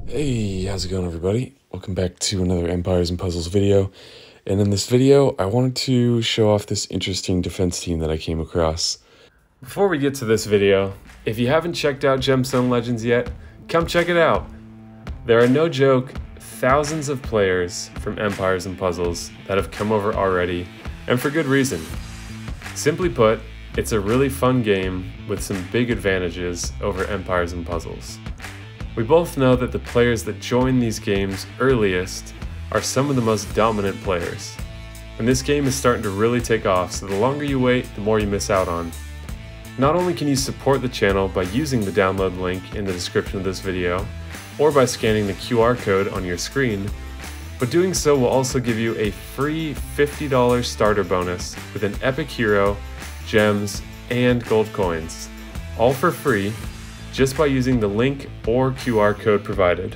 Hey, how's it going, everybody? Welcome back to another Empires and Puzzles video. And in this video, I wanted to show off this interesting defense team that I came across. Before we get to this video, if you haven't checked out Gemstone Legends yet, come check it out. There are, no joke, thousands of players from Empires and Puzzles that have come over already, and for good reason. Simply put, it's a really fun game with some big advantages over Empires and Puzzles. We both know that the players that join these games earliest are some of the most dominant players. And this game is starting to really take off, so the longer you wait, the more you miss out on. Not only can you support the channel by using the download link in the description of this video, or by scanning the QR code on your screen, but doing so will also give you a free $50 starter bonus with an epic hero, gems, and gold coins, all for free, just by using the link or QR code provided.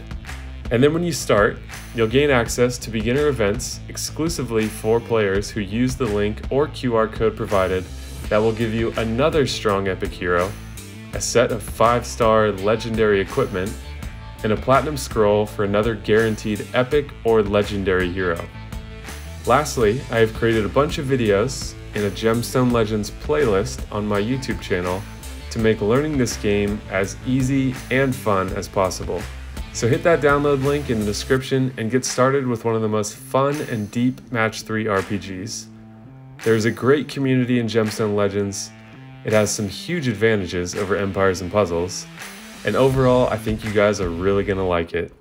And then when you start, you'll gain access to beginner events exclusively for players who use the link or QR code provided that will give you another strong epic hero, a set of 5-star legendary equipment, and a platinum scroll for another guaranteed epic or legendary hero. Lastly, I have created a bunch of videos in a Gemstone Legends playlist on my YouTube channel to make learning this game as easy and fun as possible. So hit that download link in the description and get started with one of the most fun and deep Match 3 RPGs. There's a great community in Gemstone Legends, it has some huge advantages over Empires and Puzzles, and overall I think you guys are really gonna like it.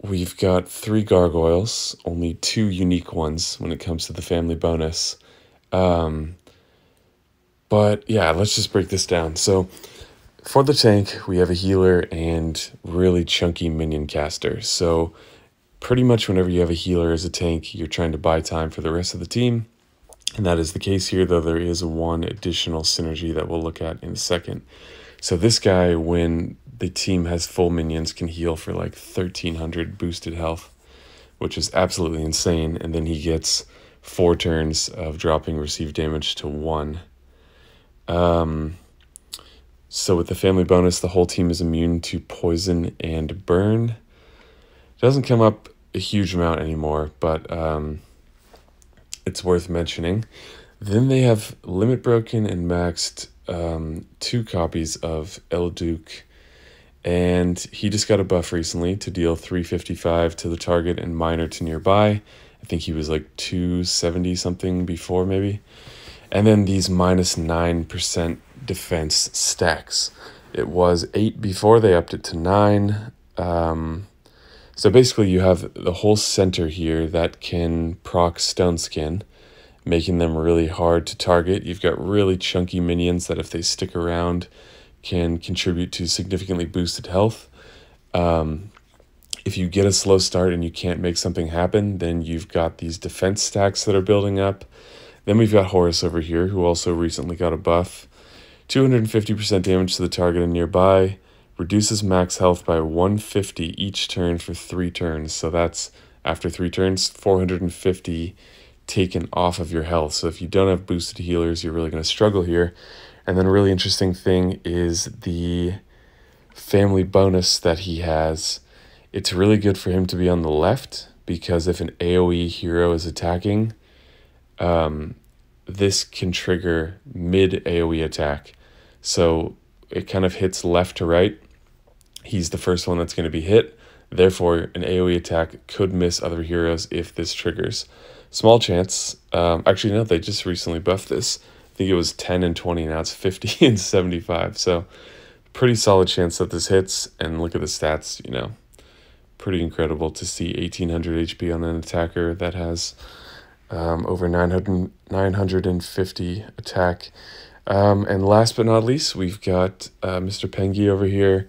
We've got 3 gargoyles, only 2 unique ones when it comes to the family bonus. But yeah, let's just break this down. So for the tank, we have a healer and really chunky minion caster. So pretty much whenever you have a healer as a tank, you're trying to buy time for the rest of the team. And that is the case here, though there is one additional synergy that we'll look at in a second. So this guy, when the team has full minions, can heal for like 1300 boosted health, which is absolutely insane. And then he gets 4 turns of dropping received damage to 1. So with the family bonus, the whole team is immune to poison and burn. It doesn't come up a huge amount anymore, but it's worth mentioning. Then they have limit broken and maxed 2 copies of El Duque, and he just got a buff recently to deal 355 to the target and minor to nearby. I think he was like 270 something before, maybe. And then these minus 9% defense stacks. It was 8 before, they upped it to 9. So basically you have the whole center here that can proc Stone Skin, making them really hard to target. You've got really chunky minions that if they stick around can contribute to significantly boosted health. If you get a slow start and you can't make something happen, then you've got these defense stacks that are building up. Then we've got Horus over here, who also recently got a buff. 250% damage to the target and nearby. Reduces max health by 150 each turn for 3 turns. So that's, after 3 turns, 450 taken off of your health. So if you don't have boosted healers, you're really going to struggle here. And then a really interesting thing is the family bonus that he has. It's really good for him to be on the left, because if an AoE hero is attacking, this can trigger mid AoE attack. So it kind of hits left to right. He's the first one that's going to be hit. Therefore, an AoE attack could miss other heroes if this triggers. Small chance. Actually, no, they just recently buffed this. I think it was 10 and 20. Now it's 50 and 75. So pretty solid chance that this hits. And look at the stats, you know. Pretty incredible to see 1800 HP on an attacker that has over 950 attack. And last but not least, we've got Mr. Pengi over here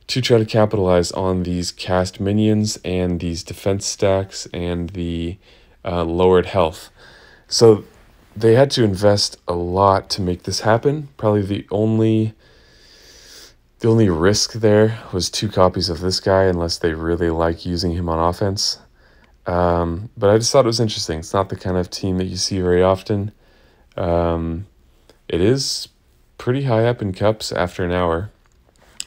to try to capitalize on these cast minions and these defense stacks and the lowered health. So they had to invest a lot to make this happen. Probably the only risk there was 2 copies of this guy, unless they really like using him on offense. But I just thought it was interesting. It's not the kind of team that you see very often. It is pretty high up in cups after an hour.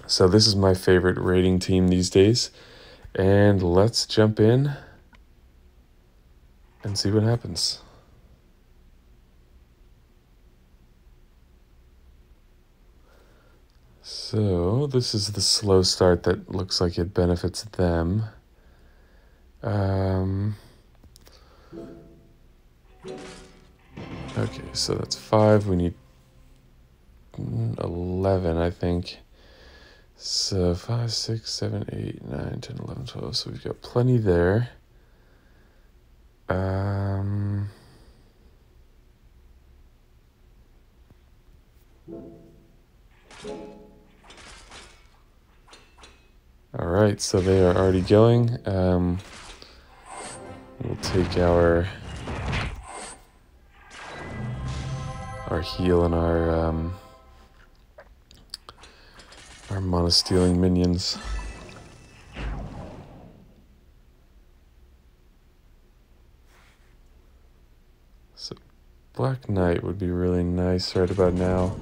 So this is my favorite rating team these days. And let's jump in and see what happens. So this is the slow start that looks like it benefits them. Okay, so that's 5. We need 11, I think. So 5, 6, 7, 8, 9, 10, 11, 12. So we've got plenty there. All right, so they are already going. We'll take our heal and our mono-stealing minions. So Black Knight would be really nice right about now.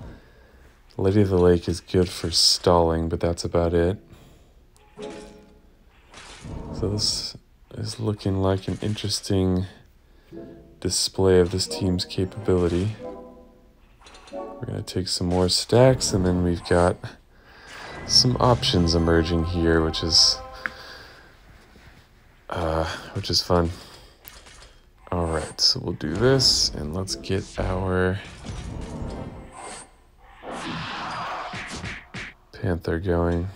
Lady of the Lake is good for stalling, but that's about it. So this is looking like an interesting display of this team's capability. We're going to take some more stacks, and then we've got some options emerging here, which is fun. All right, so we'll do this, and let's get our Panther going.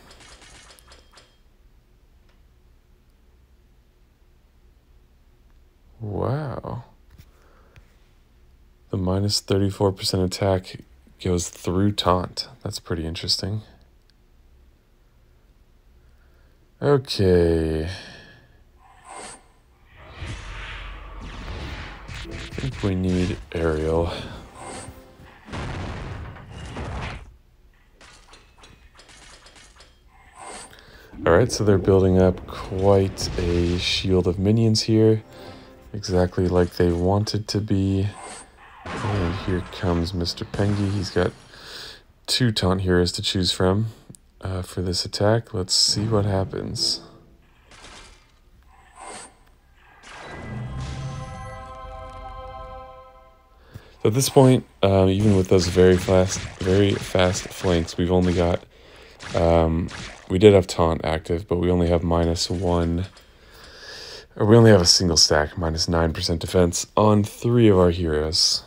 Wow. The minus 34% attack goes through taunt. That's pretty interesting. Okay. I think we need Ariel. Alright, so they're building up quite a shield of minions here. Exactly like they wanted to be. And here comes Mr. Pengi. He's got 2 taunt heroes to choose from for this attack. Let's see what happens. So at this point, even with those very fast flanks, we've only got, we did have taunt active, but we only have -1, or we only have a single stack, -9% defense on 3 of our heroes.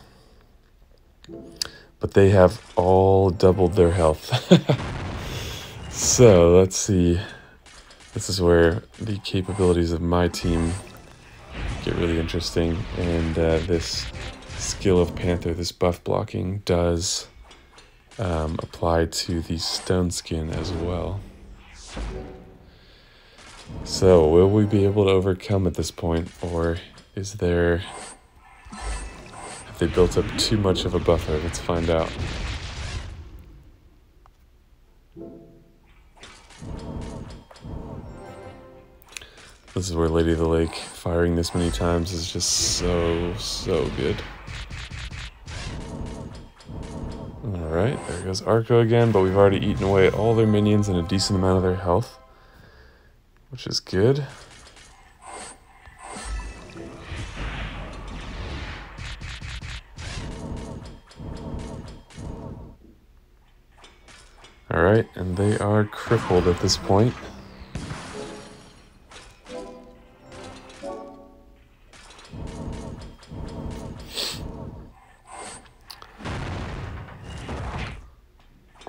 But they have all doubled their health. So let's see. This is where the capabilities of my team get really interesting, and this skill of Panther, this buff blocking, does apply to the stone skin as well. So will we be able to overcome at this point, or is there, have they built up too much of a buffer? Let's find out. This is where Lady of the Lake firing this many times is just so good. Alright, there goes Arco again, but we've already eaten away all their minions and a decent amount of their health, which is good. Alright, and they are crippled at this point.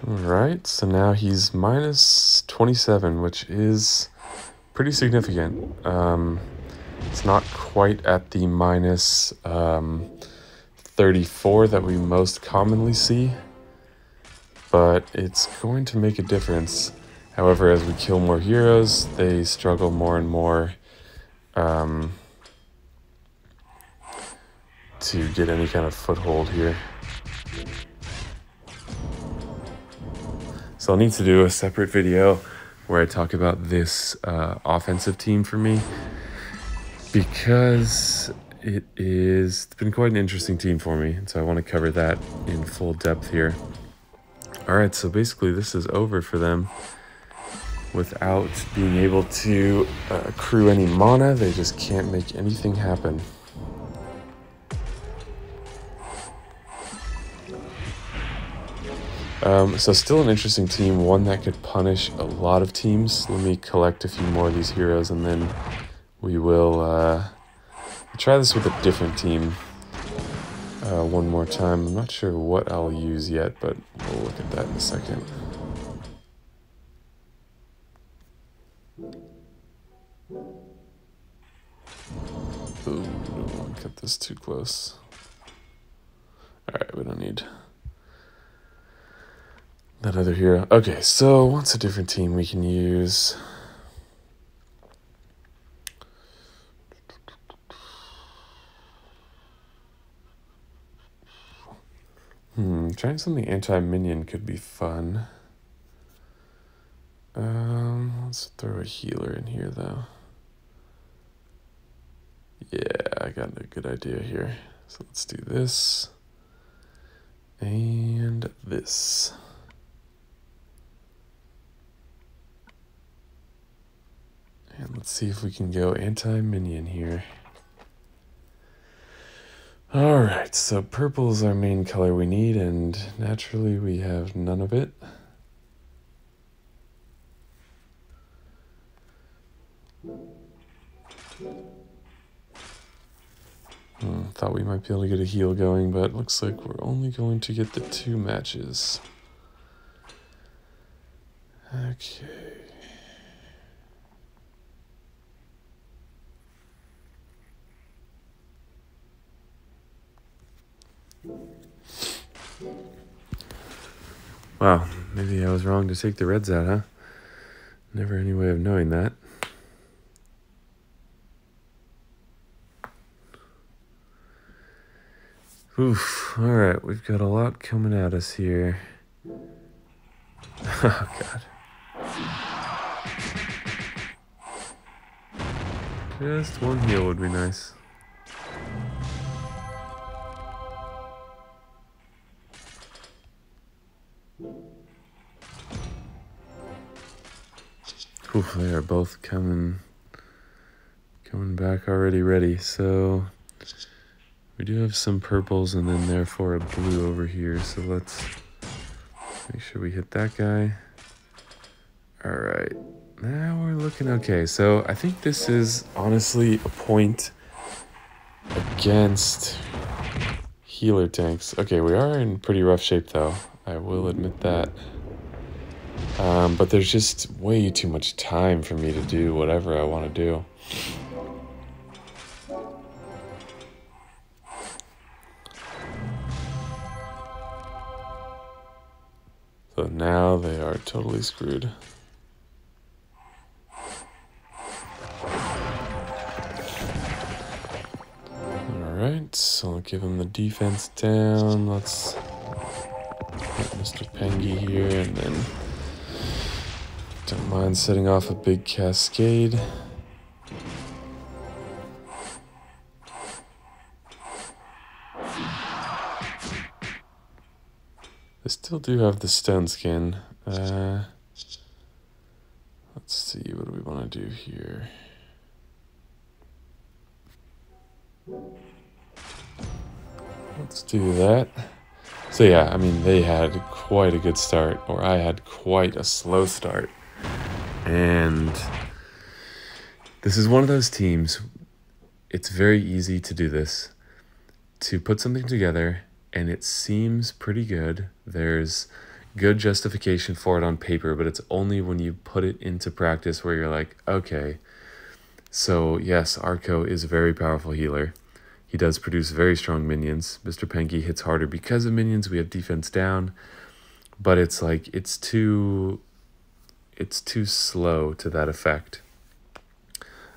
Alright, so now he's -27, which is pretty significant. It's not quite at the -34 that we most commonly see, but it's going to make a difference. However, as we kill more heroes, they struggle more and more to get any kind of foothold here. So I'll need to do a separate video where I talk about this offensive team for me, because it's been quite an interesting team for me, and so I want to cover that in full depth here. All right, so basically this is over for them. without being able to accrue any mana. They just can't make anything happen. So still an interesting team, one that could punish a lot of teams. Let me collect a few more of these heroes and then we will try this with a different team one more time. I'm not sure what I'll use yet, but we'll look at that in a second. Ooh, don't want to cut this too close. Alright, we don't need that other hero. Okay, so what's a different team we can use? Trying something anti-minion could be fun. Let's throw a healer in here though. Yeah, I got a good idea here. So let's do this and this. And let's see if we can go anti-minion here. Alright, so purple is our main color we need, and naturally we have none of it. Thought we might be able to get a heal going, but looks like we're only going to get the 2 matches. Okay. Wow, maybe I was wrong to take the reds out, huh? Never any way of knowing that. Oof, alright, we've got a lot coming at us here. Oh, God. Just one heal would be nice. Oof, they are both coming back already ready, so we do have some purples and then therefore a blue over here, so let's make sure we hit that guy. Alright, now we're looking okay. So I think this is honestly a point against healer tanks. Okay, we are in pretty rough shape though, I will admit that. But there's just way too much time for me to do whatever I want to do. So now they are totally screwed. Alright, so I'll give him the defense down. Let's hit Mr. Pengy here, and then don't mind setting off a big cascade. I still do have the stone skin. Let's see, what do we want to do here? Let's do that. So yeah, I mean, they had quite a good start, or I had quite a slow start. And this is one of those teams, it's very easy to do this, to put something together and it seems pretty good. There's good justification for it on paper, but it's only when you put it into practice where you're like, okay, so yes, Arco is a very powerful healer. He does produce very strong minions. Mr. Pengy hits harder because of minions. We have defense down, but it's like, it's too slow to that effect.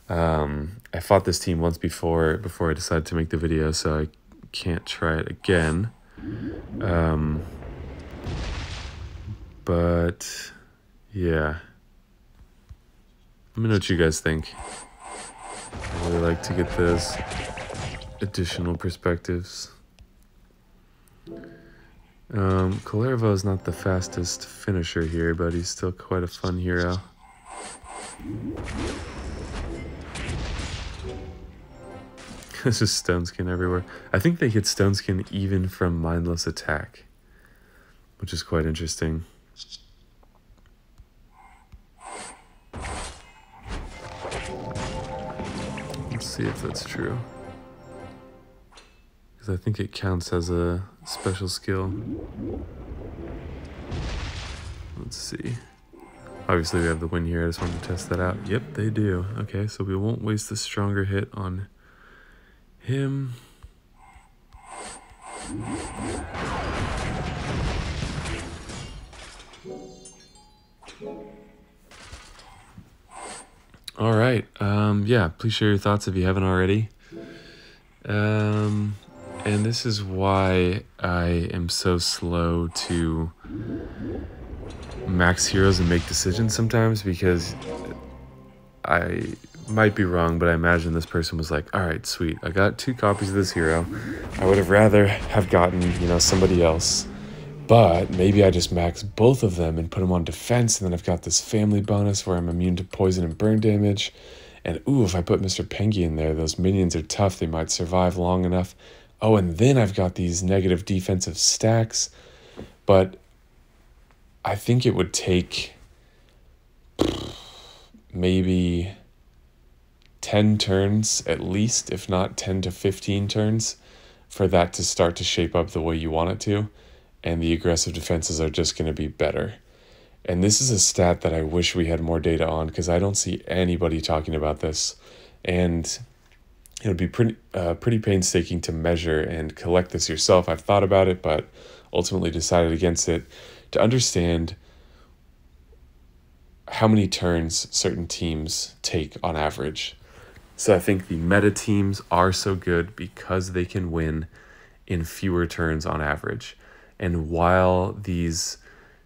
I fought this team once before I decided to make the video, so I can't try it again. But yeah, let me know what you guys think. I really like to get those additional perspectives. Kullervo is not the fastest finisher here, but he's still quite a fun hero. There's just stone skin everywhere. I think they hit stone skin even from mindless attack, which is quite interesting. Let's see if that's true, because I think it counts as a special skill. Let's see. Obviously we have the win here. I just wanted to test that out. Yep, they do. Okay, so we won't waste the stronger hit on him. All right. Yeah, please share your thoughts if you haven't already. And this is why I am so slow to max heroes and make decisions sometimes, because I might be wrong, but I imagine this person was like, all right, sweet, I got 2 copies of this hero. I would have rather have gotten, you know, somebody else, but maybe I just max both of them and put them on defense, and then I've got this family bonus where I'm immune to poison and burn damage. And ooh, if I put Mr. Pengi in there, those minions are tough, they might survive long enough. Oh, and then I've got these negative defensive stacks. But I think it would take maybe 10 turns at least, if not 10 to 15 turns, for that to start to shape up the way you want it to. And the aggressive defenses are just going to be better. And this is a stat that I wish we had more data on, because I don't see anybody talking about this. And it would be pretty painstaking to measure and collect this yourself. I've thought about it, but ultimately decided against it, to understand how many turns certain teams take on average. So I think the meta teams are so good because they can win in fewer turns on average. And while these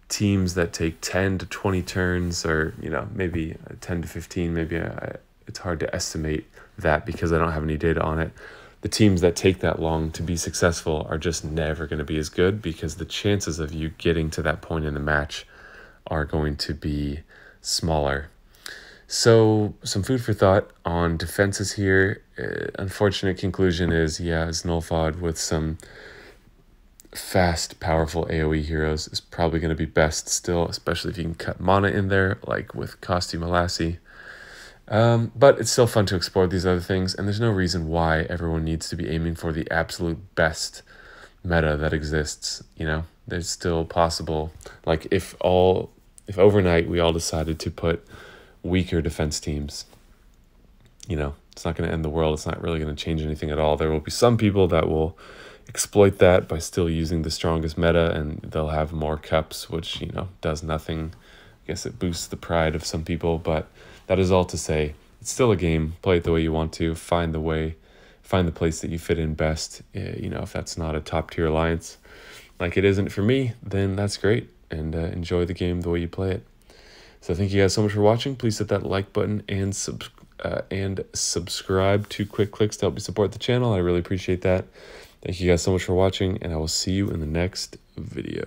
teams that take 10 to 20 turns, or, you know, maybe 10 to 15, maybe it's hard to estimate that because I don't have any data on it. The teams that take that long to be successful are just never going to be as good, because the chances of you getting to that point in the match are going to be smaller. So some food for thought on defenses here. Unfortunate conclusion is, yeah, Znulfod with some fast, powerful AoE heroes is probably going to be best still, especially if you can cut mana in there, like with Costume Lassie. But it's still fun to explore these other things, and there's no reason why everyone needs to be aiming for the absolute best meta that exists. You know, there's still possible, like if overnight we all decided to put weaker defense teams, you know, it's not going to end the world. It's not really going to change anything at all. There will be some people that will exploit that by still using the strongest meta, and they'll have more cups, which, you know, does nothing. I guess it boosts the pride of some people, but that is all to say, it's still a game. Play it the way you want to. Find the place that you fit in best. You know, if that's not a top tier alliance, like it isn't for me, then that's great, and enjoy the game the way you play it. So thank you guys so much for watching. Please hit that like button and subscribe. 2 quick clicks to help me support the channel. I really appreciate that. Thank you guys so much for watching, and I will see you in the next video.